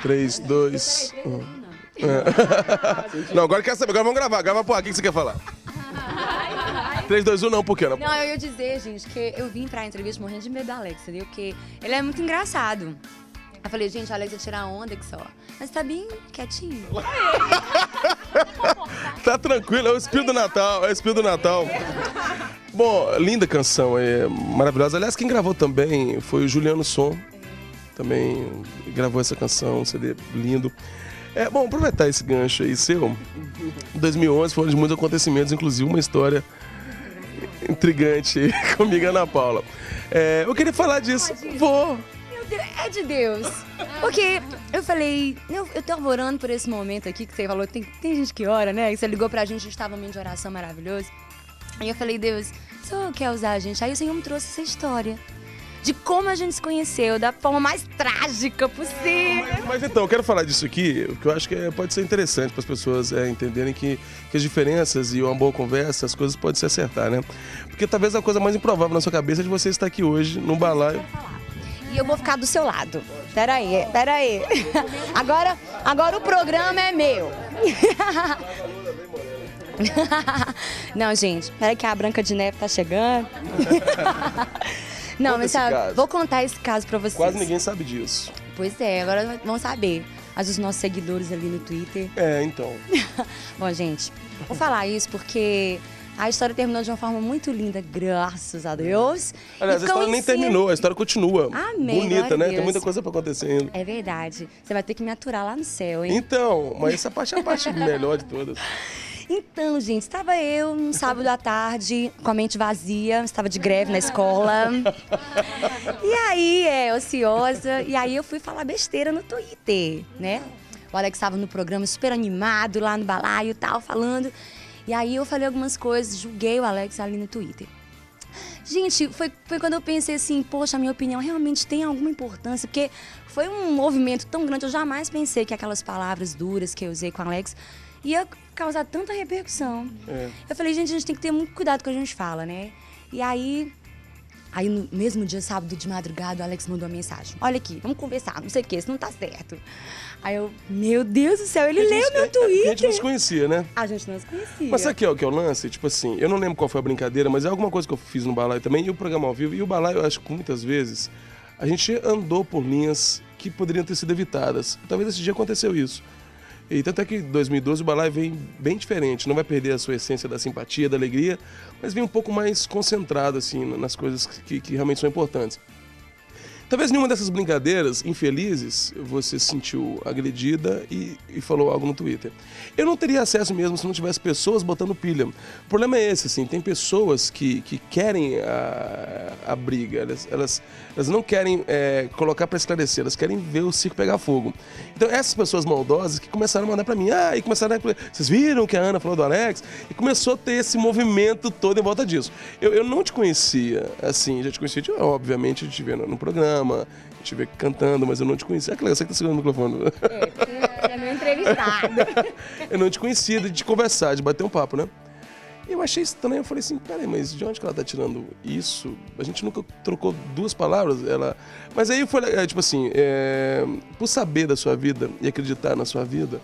3, 2, 1. Não, agora quer saber. Agora vamos gravar. Grava, pô, o que você quer falar? 3, 2, 1, não, por quê? Não, eu ia dizer, gente, que eu vim pra entrevista morrendo de medo do Alex, entendeu? Porque ele é muito engraçado. Eu falei, gente, o Alex vai tirar onda que só. Mas tá bem quietinho. Tá tranquilo, é o espírito do Natal, é o espírito do Natal. Bom, linda canção, é maravilhosa. Aliás, quem gravou também foi o Juliano Som. Também gravou essa canção, um CD lindo. Bom, aproveitar esse gancho aí seu. Em 2011 foram de muitos acontecimentos, inclusive uma história intrigante aí comigo e Ana Paula. Eu queria falar disso. Vou. Meu Deus, é de Deus. Porque eu falei, eu tô orando por esse momento aqui que você falou, tem gente que ora, né? E você ligou pra gente, a gente tava num momento de oração maravilhoso. Aí eu falei, Deus, o Senhor quer usar a gente? Aí o Senhor me trouxe essa história. De como a gente se conheceu, da forma mais trágica possível. Mas então, eu quero falar disso aqui, porque eu acho que pode ser interessante para as pessoas entenderem que as diferenças e uma boa conversa, as coisas podem se acertar, né? Porque talvez a coisa mais improvável na sua cabeça é de você estar aqui hoje, num balaio. E eu vou ficar do seu lado. Peraí. Agora o programa é meu. Não, gente, peraí que a Branca de Neve tá chegando. Não, mas sabe, vou contar esse caso pra vocês. Quase ninguém sabe disso. Pois é, agora vão saber. Mas os nossos seguidores ali no Twitter. Então. Bom, gente, vou falar isso porque a história terminou de uma forma muito linda, graças a Deus. Aliás, a história nem terminou, a história continua. Amém, bonita, né? Deus. Tem muita coisa pra acontecer ainda. É verdade. Você vai ter que me aturar lá no céu, hein? Então, mas essa parte é a parte melhor de todas. Então, gente, estava eu num sábado à tarde, com a mente vazia, estava de greve na escola. E aí, ociosa, e aí eu fui falar besteira no Twitter, né? O Alex estava no programa super animado, lá no balaio e tal, falando. E aí eu falei algumas coisas, julguei o Alex ali no Twitter. Gente, foi quando eu pensei assim, poxa, a minha opinião realmente tem alguma importância, porque foi um movimento tão grande, eu jamais pensei que aquelas palavras duras que eu usei com o Alex ia causar tanta repercussão. Eu falei, gente, a gente tem que ter muito cuidado com o que a gente fala, né? E aí no mesmo dia, sábado de madrugada, o Alex mandou uma mensagem. Olha aqui, vamos conversar, não sei o que, isso não tá certo. Aí eu, meu Deus do céu, ele leu meu Twitter. A gente não se conhecia, né? A gente não se conhecia. Mas sabe o que é o lance? Tipo assim, eu não lembro qual foi a brincadeira, mas é alguma coisa que eu fiz no balaio também, e o programa ao vivo. E o balaio, eu acho que muitas vezes, a gente andou por linhas que poderiam ter sido evitadas. Talvez esse dia aconteceu isso. E tanto é que em 2012 o balaio vem bem diferente, não vai perder a sua essência da simpatia, da alegria, mas vem um pouco mais concentrado assim, nas coisas que realmente são importantes. Talvez nenhuma dessas brincadeiras infelizes você se sentiu agredida e falou algo no Twitter. Eu não teria acesso mesmo se não tivesse pessoas botando pilha. O problema é esse, assim, tem pessoas que querem a briga, elas não querem colocar para esclarecer, elas querem ver o circo pegar fogo. Então essas pessoas maldosas que começaram a mandar para mim, e começaram a... Vocês viram que a Ana falou do Alex? E começou a ter esse movimento todo em volta disso. Eu não te conhecia, assim, já te conhecia, obviamente, te vendo no programa, te ver cantando, mas eu não te conhecia. Claro, você que tá segurando o microfone. É meu entrevistado. Eu não te conhecia, de conversar, de bater um papo, né? E eu achei estranho, eu falei assim, peraí, mas de onde que ela tá tirando isso? A gente nunca trocou duas palavras, Mas aí foi, tipo assim, por saber da sua vida e acreditar na sua vida,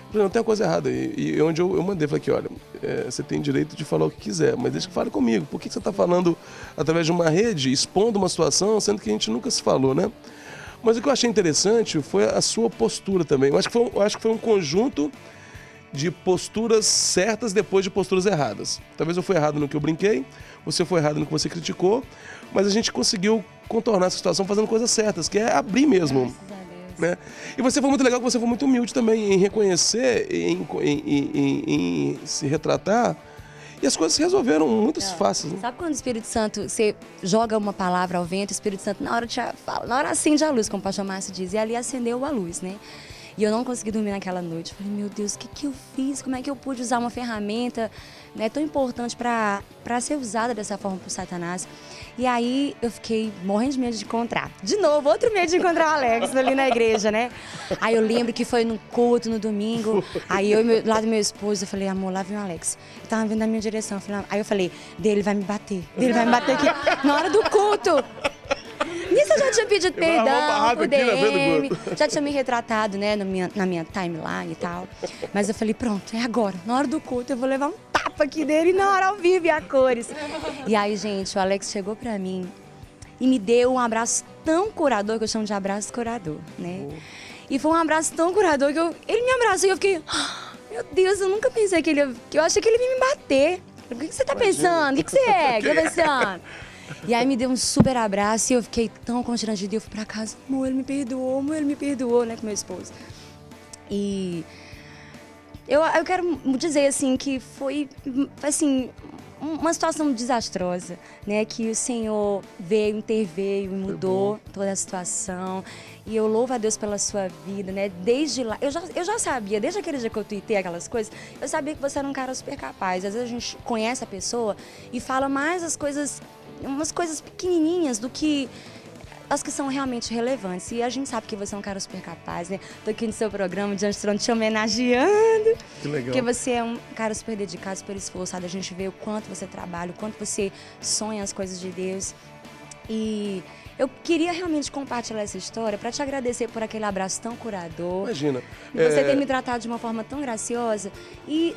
eu falei, não, tem uma coisa errada. E onde eu mandei, falei aqui, olha, você tem direito de falar o que quiser, mas deixa que fale comigo. Por que você tá falando através de uma rede, expondo uma situação, sendo que a gente nunca se falou, né? Mas o que eu achei interessante foi a sua postura também. Eu acho que foi um conjunto de posturas certas depois de posturas erradas. Talvez eu fui errado no que eu brinquei, você foi errado no que você criticou, mas a gente conseguiu contornar essa situação fazendo coisas certas, que é abrir mesmo. Né? E você foi muito legal, que você foi muito humilde também em reconhecer, em se retratar. E as coisas se resolveram muito fáceis. Né? Sabe quando o Espírito Santo, você joga uma palavra ao vento, o Espírito Santo na hora acende a luz, como o pastor Márcio diz, e ali acendeu a luz, né? E eu não consegui dormir naquela noite. Falei, meu Deus, o que eu fiz? Como é que eu pude usar uma ferramenta, né, tão importante para ser usada dessa forma por Satanás? E aí eu fiquei morrendo de medo de encontrar. De novo, outro medo de encontrar o Alex ali na igreja, né? Aí eu lembro que foi no culto, no domingo. Aí eu lá do meu esposo, eu falei, amor, lá vem o Alex. Ele tava vindo na minha direção. Aí eu falei, dele vai me bater aqui na hora do culto. Nisso eu já tinha pedido perdão por DM, aqui, já tinha me retratado, né, na minha timeline e tal. Mas eu falei, pronto, é agora. Na hora do culto eu vou levar um tapa aqui dele, na hora ao vivo e a cores. E aí, gente, o Alex chegou pra mim e me deu um abraço tão curador, que eu chamo de abraço curador, né? E foi um abraço tão curador que ele me abraçou e eu fiquei... Meu Deus, eu nunca pensei que eu achei que ele ia me bater. O que você tá pensando? O que você é? O que eu tô pensando? E aí me deu um super abraço e eu fiquei tão constrangida. E eu fui pra casa, amor, ele me perdoou, né, com meu esposo. E eu quero dizer, assim, que foi, assim, uma situação desastrosa, né? Que o Senhor interveio e mudou toda a situação. E eu louvo a Deus pela sua vida, né? Desde lá, eu já sabia, desde aquele dia que eu tuitei aquelas coisas, eu sabia que você era um cara super capaz. Às vezes a gente conhece a pessoa e fala mais umas coisas pequenininhas do que as que são realmente relevantes. E a gente sabe que você é um cara super capaz, né? Tô aqui no seu programa, Diante do Trono, te homenageando. Que legal. Porque você é um cara super dedicado, super esforçado. A gente vê o quanto você trabalha, o quanto você sonha as coisas de Deus. E eu queria realmente compartilhar essa história para te agradecer por aquele abraço tão curador. Imagina. E você ter me tratado de uma forma tão graciosa. E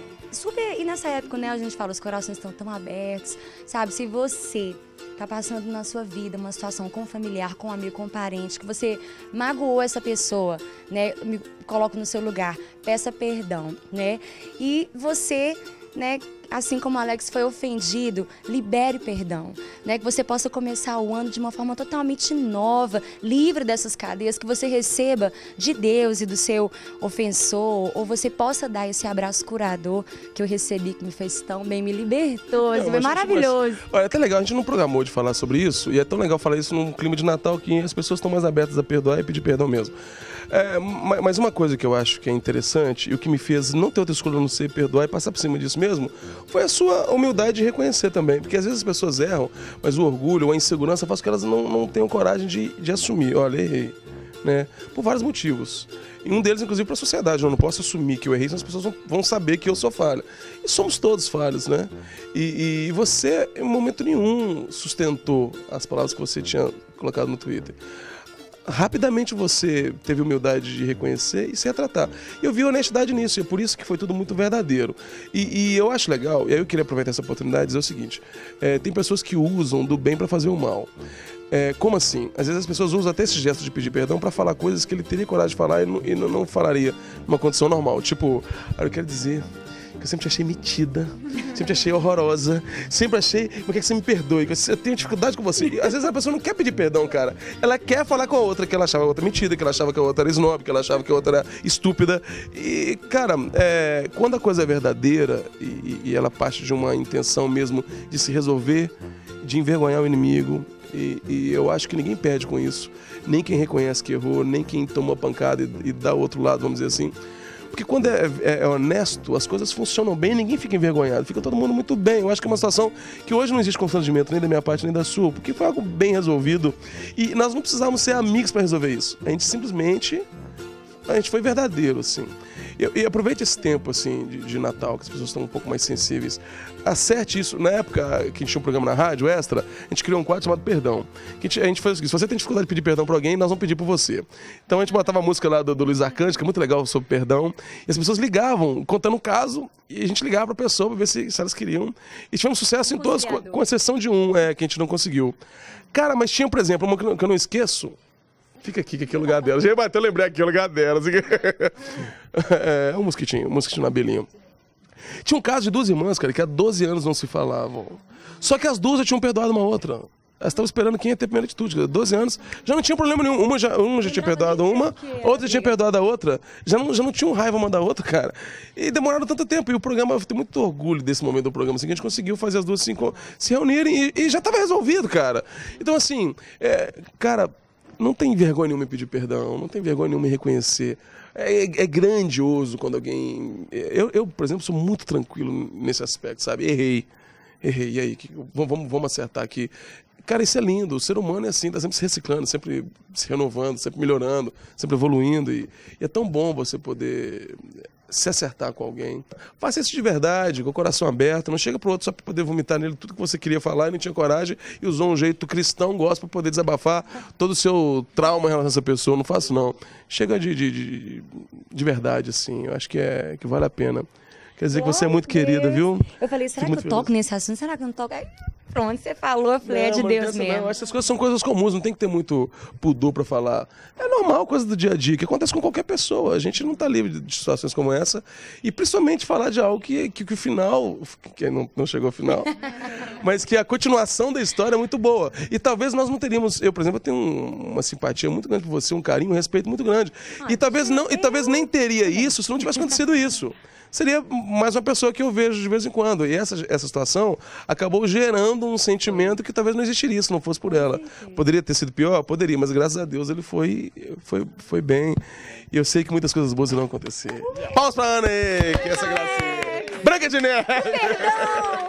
nessa época, né, a gente fala, os corações estão tão abertos, sabe? Se você tá passando na sua vida uma situação com um familiar, com um amigo, com um parente, que você magoou essa pessoa, né? Me coloco no seu lugar, peça perdão, né? E você, né, assim como o Alex foi ofendido, libere perdão, né? Que você possa começar o ano de uma forma totalmente nova, livre dessas cadeias, que você receba de Deus e do seu ofensor, ou você possa dar esse abraço curador que eu recebi, que me fez tão bem, me libertou, isso foi maravilhoso. Olha, é até legal, a gente não programou de falar sobre isso, e é tão legal falar isso num clima de Natal que as pessoas estão mais abertas a perdoar e pedir perdão mesmo. Mas uma coisa que eu acho que é interessante, e o que me fez não ter outra escolha a não ser perdoar e passar por cima disso mesmo, foi a sua humildade de reconhecer também. Porque às vezes as pessoas erram, mas o orgulho ou a insegurança faz com que elas não tenham coragem de assumir. Olha, errei. Né? Por vários motivos. E um deles, inclusive, para a sociedade. Eu não posso assumir que eu errei, senão as pessoas vão saber que eu sou falha. E somos todos falhos, né? E você, em momento nenhum, sustentou as palavras que você tinha colocado no Twitter. Rapidamente você teve humildade de reconhecer e se retratar. E eu vi honestidade nisso, e é por isso que foi tudo muito verdadeiro. E eu acho legal, e aí eu queria aproveitar essa oportunidade e dizer o seguinte: tem pessoas que usam do bem para fazer o mal. Como assim? Às vezes as pessoas usam até esse gesto de pedir perdão para falar coisas que ele teria coragem de falar e não falaria numa condição normal. Tipo, eu quero dizer que eu sempre te achei metida, sempre te achei horrorosa, sempre achei, por que você me perdoe? Eu tenho dificuldade com você. E às vezes a pessoa não quer pedir perdão, cara. Ela quer falar com a outra que ela achava a outra metida, que ela achava que a outra era snob, que ela achava que a outra era estúpida. E, cara, quando a coisa é verdadeira e ela parte de uma intenção mesmo de se resolver, de envergonhar o inimigo, e eu acho que ninguém perde com isso. Nem quem reconhece que errou, nem quem tomou a pancada e dá o outro lado, vamos dizer assim. Porque quando é honesto, as coisas funcionam bem, ninguém fica envergonhado, fica todo mundo muito bem. Eu acho que é uma situação que hoje não existe constrangimento, nem da minha parte, nem da sua, porque foi algo bem resolvido. E nós não precisávamos ser amigos para resolver isso. A gente simplesmente foi verdadeiro, assim. E aproveite esse tempo, assim, de Natal, que as pessoas estão um pouco mais sensíveis. Acerte isso. Na época que a gente tinha um programa na rádio, Extra, a gente criou um quadro chamado Perdão. Que a gente fazia o seguinte: se você tem dificuldade de pedir perdão pra alguém, nós vamos pedir por você. Então a gente botava a música lá do Luiz Arcanjo, que é muito legal, sobre perdão. E as pessoas ligavam, contando um caso, e a gente ligava pra pessoa pra ver se elas queriam. E tivemos sucesso em todos, com exceção de um, que a gente não conseguiu. Cara, mas tinha, por exemplo, uma que eu não esqueço. Fica aqui, que aqui é o lugar dela. Já bateu, eu lembrei aqui, é o lugar dela. É um mosquitinho na abelhinha. Tinha um caso de duas irmãs, cara, que há 12 anos não se falavam. Só que as duas já tinham perdoado uma outra. Elas estavam esperando quem ia ter primeira atitude. 12 anos, já não tinha problema nenhum. Uma já tinha perdoado uma, outra já tinha perdoado a outra. Já não tinham raiva uma da outra, cara. E demoraram tanto tempo. E o programa, eu tenho muito orgulho desse momento do programa, assim, que a gente conseguiu fazer as duas se reunirem e já estava resolvido, cara. Então, assim, cara, não tem vergonha nenhuma em pedir perdão, não tem vergonha nenhuma em reconhecer. É grandioso quando alguém... Eu, por exemplo, sou muito tranquilo nesse aspecto, sabe? Errei. E aí? Vamos acertar aqui. Cara, isso é lindo. O ser humano é assim, tá sempre se reciclando, sempre se renovando, sempre melhorando, sempre evoluindo. E é tão bom você poder se acertar com alguém, faça isso de verdade, com o coração aberto. Não chega pro outro só para poder vomitar nele tudo que você queria falar e não tinha coragem e usou um jeito cristão, gosta para poder desabafar todo o seu trauma em relação a essa pessoa. Não faço, não. Chega de verdade, assim. Eu acho que vale a pena. Quer dizer que você é muito querida, viu? Eu falei, será que eu toco nesse assunto? Será que eu não toco? Aí, pronto, você falou, eu falei, é de Deus mesmo. Não, essas coisas são coisas comuns, não tem que ter muito pudor pra falar. É normal, coisa do dia a dia, que acontece com qualquer pessoa. A gente não tá livre de situações como essa. E principalmente falar de algo que o final, que não chegou ao final, mas que a continuação da história é muito boa. E talvez nós não teríamos, eu, por exemplo, eu tenho uma simpatia muito grande por você, um carinho, um respeito muito grande. E talvez nem teria isso se não tivesse acontecido isso. Seria mais uma pessoa que eu vejo de vez em quando. E essa situação acabou gerando um sentimento que talvez não existiria se não fosse por ela. Poderia ter sido pior? Poderia, mas graças a Deus ele foi bem. E eu sei que muitas coisas boas irão acontecer. Palmas pra Ana aí, que é essa gracinha. Branca de Neve! Perdão!